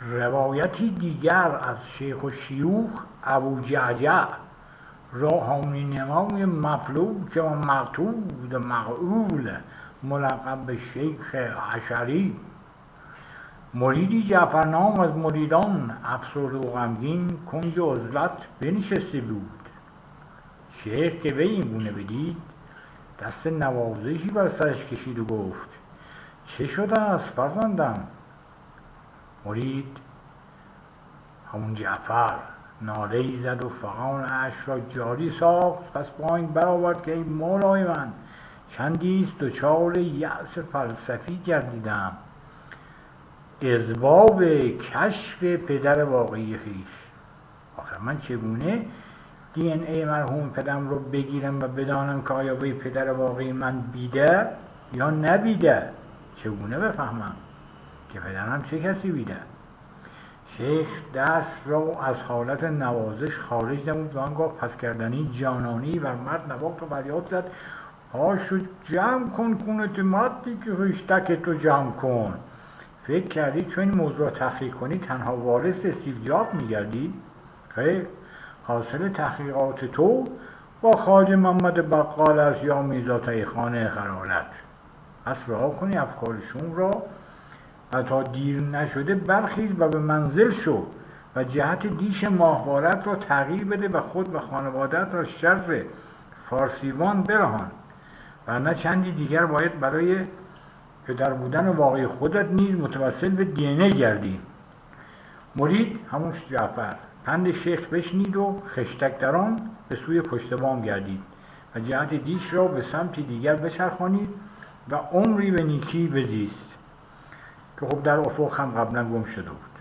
روایتی دیگر از شیخ و شیوخ ابو جعجع روحانی نمای مفلوک و مقتول مقعول ملقب به شیخ عشری، مریدی جعفرنام از مریدان افسرده و غمگین کنج عزلت بنشسته بود. شیخ که وی این گونه بدید دست نوازشی بر سرش کشید و گفت: چه شده است فرزندم؟ مرید، همون جعفر، ناله‌ای زد و فغان اش را جاری ساخت. پس پایین برآورد که ای مولای من، چندیست دچار یأس فلسفی گردیدم، اسباب کشف پدر واقعی خویش. آخر من چگونه دی ان ای مرحوم پدرم رو بگیرم و بدانم که آیا وی پدر واقعی من بیده یا نبیده؟ چگونه بفهمم که پدرم چه کسی بیده؟ شیخ دست را از حالت نوازش خارج نمود و آنگاه پس کردنی جانانی بر مرد نواخت و فریاد زد: پاشو جمع کن کونت مردی که خشتک تو جمع کن. فکر کردی چون این موضوع را تحقیق کنی تنها وارث استیو جاب میگردی؟ خیر، حاصل تحقیقات تو با خواجه محمد بقال است یا میرزا تقی‌خان خرالت. پس رها کنی افکار شوم را و تا دیر نشده برخیز و به منزل شو و جهت دیش ماهوارت را تغییر بده و خود و خانوادت را شر فارسیوان برهان، ورنه چندی دیگر باید برای پدر بودن واقعی خودت نیز متوسل به دی ان ای گردی. مرید، همون جعفر، پند شیخ بشنید و خشتک در آن به سوی پشت بام گردید و جهت دیش را به سمتی دیگر بچرخانید و عمری به نیکی بزیست که خب در افق هم قبلا گم شده بود.